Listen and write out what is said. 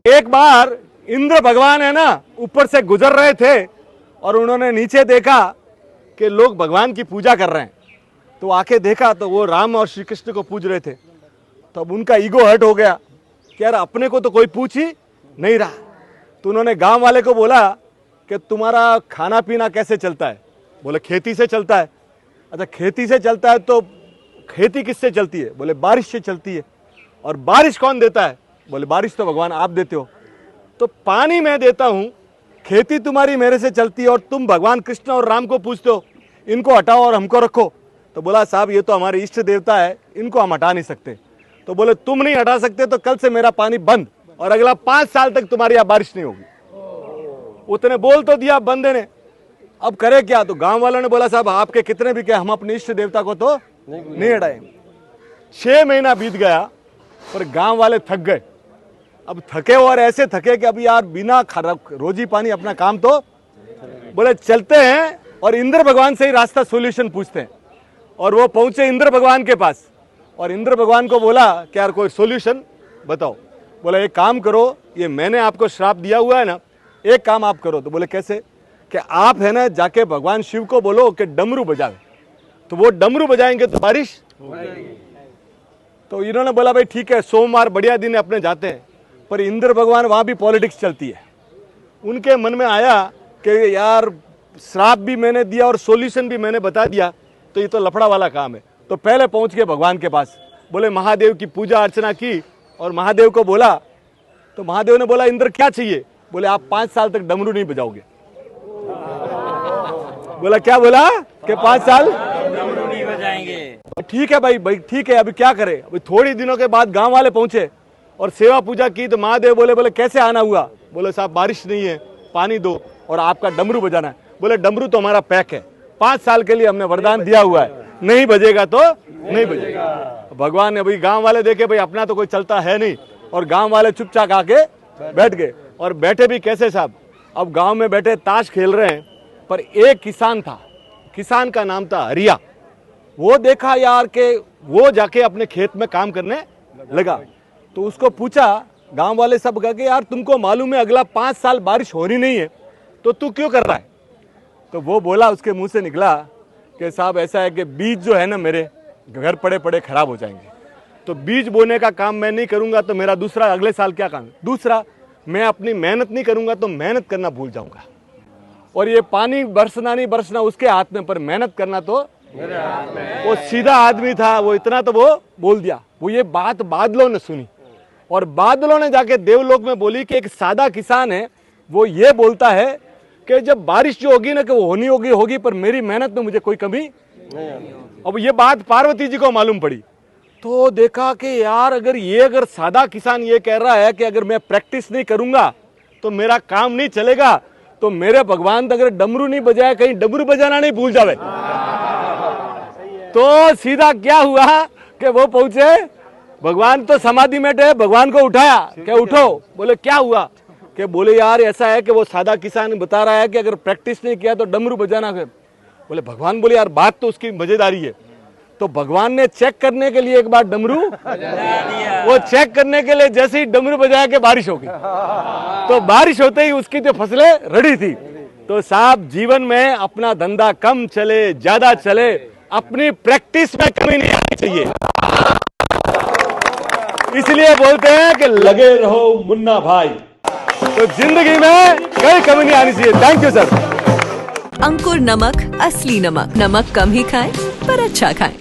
एक बार इंद्र भगवान है ना ऊपर से गुजर रहे थे और उन्होंने नीचे देखा कि लोग भगवान की पूजा कर रहे हैं, तो आके देखा तो वो राम और श्री कृष्ण को पूज रहे थे। तो अब उनका ईगो हर्ट हो गया कि यार अपने को तो कोई पूछ ही नहीं रहा। तो उन्होंने गांव वाले को बोला कि तुम्हारा खाना पीना कैसे चलता है? बोले खेती से चलता है। अच्छा, खेती से चलता है तो खेती किससे चलती है? बोले बारिश से चलती है। और बारिश कौन देता है? बोले बारिश तो भगवान आप देते हो। तो पानी मैं देता हूं, खेती तुम्हारी मेरे से चलती है और तुम भगवान कृष्ण और राम को पूछते हो, इनको हटाओ और हमको रखो। तो बोला साहब ये तो हमारे इष्ट देवता है, इनको हम हटा नहीं सकते। तो बोले तुम नहीं हटा सकते तो कल से मेरा पानी बंद और अगला 5 साल तक तुम्हारी यहाँ बारिश नहीं होगी। उतने बोल तो दिया बंदे ने, अब करे क्या? तो गांव वालों ने बोला साहब आपके कितने भी क्या, हम अपने इष्ट देवता को तो नहीं हटाएंगे। 6 महीना बीत गया पर गांव वाले थक गए। अब थके और ऐसे थके कि अब यार बिना रोजी पानी अपना काम तो, बोले चलते हैं और इंद्र भगवान से ही रास्ता सोल्यूशन पूछते हैं। और वो पहुंचे इंद्र भगवान के पास और इंद्र भगवान को बोला कि यार कोई सोल्यूशन बताओ। बोला एक काम करो, ये मैंने आपको श्राप दिया हुआ है ना, एक काम आप करो। तो बोले कैसे? कि आप है ना जाके भगवान शिव को बोलो कि डमरू बजावे, तो वो डमरू बजाएंगे तो बारिश। तो इन्होंने बोला भाई ठीक है, सोमवार बढ़िया दिन है, अपने जाते हैं। पर इंद्र भगवान वहां भी पॉलिटिक्स चलती है। उनके मन में आया कि यार श्राप भी मैंने दिया और सॉल्यूशन भी मैंने बता दिया, तो ये तो लफड़ा वाला काम है। तो पहले पहुंच के भगवान के पास बोले महादेव की पूजा अर्चना की और महादेव को बोला। तो महादेव ने बोला इंद्र क्या चाहिए? बोले आप 5 साल तक डमरू नहीं बजाओगे। बोला क्या बोला? कि 5 साल डमरू नहीं बजाएंगे। ठीक है भाई ठीक है, अभी क्या करें? अभी थोड़ी दिनों के बाद गांव वाले पहुंचे और सेवा पूजा की। तो महादेव बोले कैसे आना हुआ? बोले साहब बारिश नहीं है, पानी दो और आपका डमरू बजाना है। बोले डमरू तो हमारा पैक है, 5 साल के लिए हमने वरदान दिया हुआ है, नहीं बजेगा तो नहीं बजेगा। भगवान ने, भाई गांव वाले देखे भाई अपना तो कोई चलता है नहीं, और गांव वाले चुपचाप आके बैठ गए। और बैठे भी कैसे साहब? अब गांव में बैठे ताश खेल रहे हैं, पर एक किसान था, किसान का नाम था हरिया। वो देखा यार के वो जाके अपने खेत में काम करने लगा। तो उसको पूछा, गांव वाले सब कह के यार तुमको मालूम है अगला 5 साल बारिश हो रही नहीं है, तो तू क्यों कर रहा है? तो वो बोला, उसके मुंह से निकला कि साहब ऐसा है कि बीज जो है ना मेरे घर पड़े पड़े खराब हो जाएंगे, तो बीज बोने का काम मैं नहीं करूंगा तो मेरा दूसरा अगले साल क्या काम? दूसरा मैं अपनी मेहनत नहीं करूंगा तो मेहनत करना भूल जाऊंगा। और ये पानी बरसना नहीं बरसना उसके हाथ में, पर मेहनत करना तो मेरे हाथ में। वो सीधा आदमी था, वो इतना तो वो बोल दिया। वो ये बात बादलों ने सुनी और बादलों ने जाके देवलोक में बोली कि एक सादा किसान है, वो ये बोलता है कि जब बारिश जो होगी ना कि वो होनी होगी, पर मेरी मेहनत में मुझे कोई कमी नहीं। अब ये बात पार्वती जी को मालूम पड़ी। तो देखा कि यार अगर सादा किसान ये कह रहा है कि अगर मैं प्रैक्टिस नहीं करूंगा तो मेरा काम नहीं चलेगा, तो मेरे भगवान तो अगर डमरू नहीं बजाया कहीं डमरू बजाना नहीं भूल जावे। तो सीधा क्या हुआ कि वो पहुंचे, भगवान तो समाधि में थे, भगवान को उठाया क्या उठो। बोले क्या हुआ? कि बोले यार ऐसा है कि वो सादा किसान बता रहा है कि अगर प्रैक्टिस नहीं किया तो डमरू बजाना है। बोले भगवान बोले यार बात तो उसकी मजेदारी है। तो भगवान ने चेक करने के लिए एक बार डमरू वो चेक करने के लिए जैसे ही डमरू बजाया कि बारिश हो गई। तो बारिश होते ही उसकी जो फसलें रड़ी थी। तो साहब जीवन में अपना धंधा कम चले ज्यादा चले, अपनी प्रैक्टिस में कमी नहीं आनी चाहिए। इसलिए बोलते हैं कि लगे रहो मुन्ना भाई, तो जिंदगी में कोई कमी नहीं आनी चाहिए। Thank you sir. अंकुर नमक, असली नमक। नमक कम ही खाएं पर अच्छा खाएं।